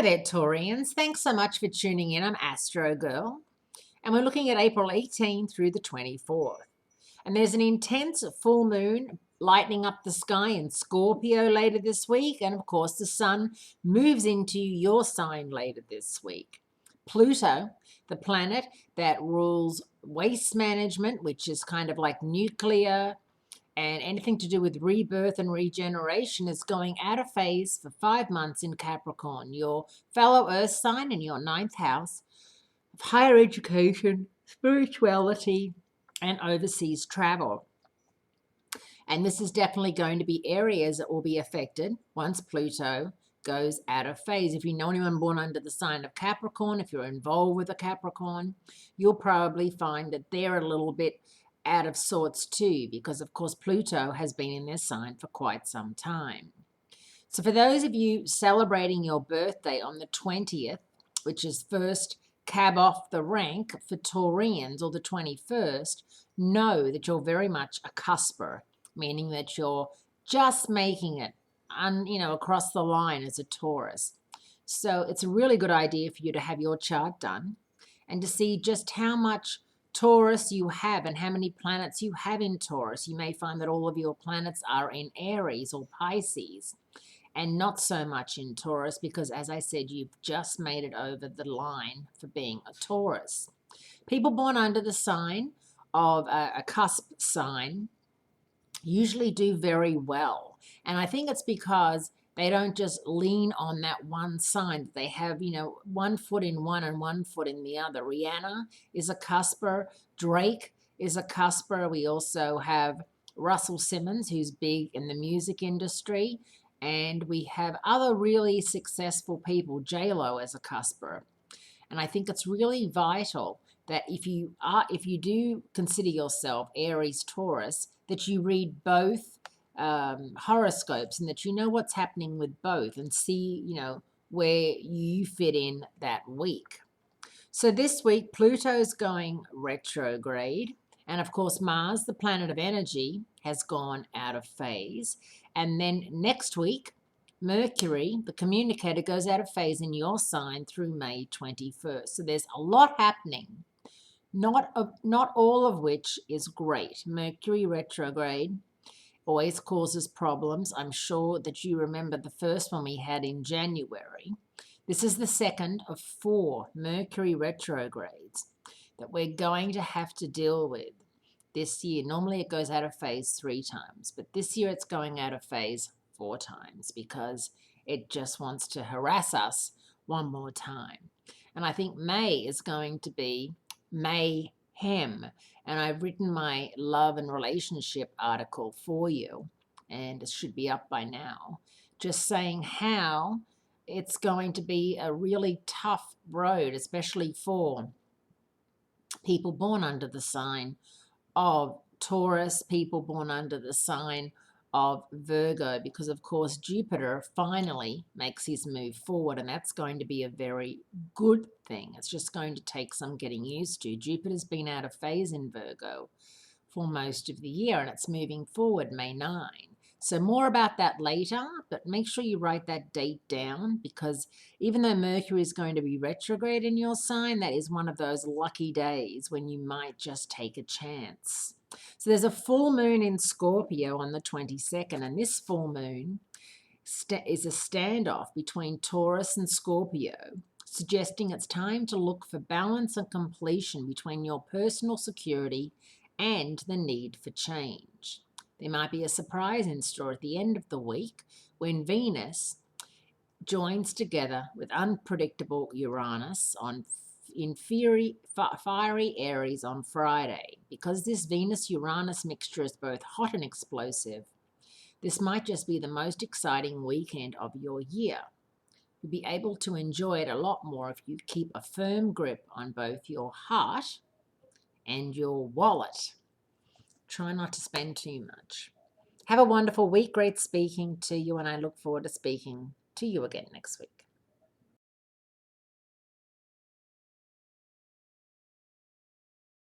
Hi there, Taurians. Thanks so much for tuning in. I'm Astrogirl, and we're looking at April 18 through the 24th. And there's an intense full moon lightening up the sky in Scorpio later this week. And of course, the sun moves into your sign later this week. Pluto, the planet that rules waste management, which is kind of like nuclear and anything to do with rebirth and regeneration, is going out of phase for 5 months in Capricorn, your fellow earth sign in your ninth house of higher education, spirituality, and overseas travel. And this is definitely going to be areas that will be affected once Pluto goes out of phase. If you know anyone born under the sign of Capricorn, if you're involved with a Capricorn, you'll probably find that they're a little bit out of sorts too, because of course Pluto has been in their sign for quite some time. So for those of you celebrating your birthday on the 20th, which is first cab off the rank for Taurians, or the 21st, know that you're very much a cusper, meaning that you're just making it across the line as a Taurus. So it's a really good idea for you to have your chart done and to see just how much Taurus you have and how many planets you have in Taurus. You may find that all of your planets are in Aries or Pisces and not so much in Taurus because, as I said, you've just made it over the line for being a Taurus. People born under the sign of a cusp sign usually do very well. And I think it's because they don't just lean on that one sign. They have, one foot in one and one foot in the other. Rihanna is a cusper. Drake is a cusper. We also have Russell Simmons, who's big in the music industry. And we have other really successful people. J-Lo is a cusper. And I think it's really vital that if you do consider yourself Aries Taurus, that you read both horoscopes and that you know what's happening with both and see, where you fit in that week. So this week, Pluto's going retrograde. And of course, Mars, the planet of energy, has gone out of phase. And then next week, Mercury, the communicator, goes out of phase in your sign through May 21st. So there's a lot happening, not all of which is great. Mercury retrograde always causes problems. I'm sure that you remember the first one we had in January. This is the second of 4 Mercury retrogrades that we're going to have to deal with this year. Normally it goes out of phase 3 times, but this year it's going out of phase 4 times because it just wants to harass us one more time. And I think May is going to be mayhem. And I've written my love and relationship article for you, and it should be up by now, just saying how it's going to be a really tough road, especially for people born under the sign of Taurus, people born under the sign of Virgo, because of course Jupiter finally makes his move forward, and that's going to be a very good thing. It's just going to take some getting used to. Jupiter's been out of phase in Virgo for most of the year, and it's moving forward May 9. So more about that later, but make sure you write that date down, because even though Mercury is going to be retrograde in your sign, that is one of those lucky days when you might just take a chance. So there's a full moon in Scorpio on the 22nd, and this full moon is a standoff between Taurus and Scorpio, suggesting it's time to look for balance and completion between your personal security and the need for change. There might be a surprise in store at the end of the week when Venus joins together with unpredictable Uranus in fiery Aries on Friday. Because this Venus-Uranus mixture is both hot and explosive, this might just be the most exciting weekend of your year. You'll be able to enjoy it a lot more if you keep a firm grip on both your heart and your wallet. Try not to spend too much. Have a wonderful week. Great speaking to you, and I look forward to speaking to you again next week.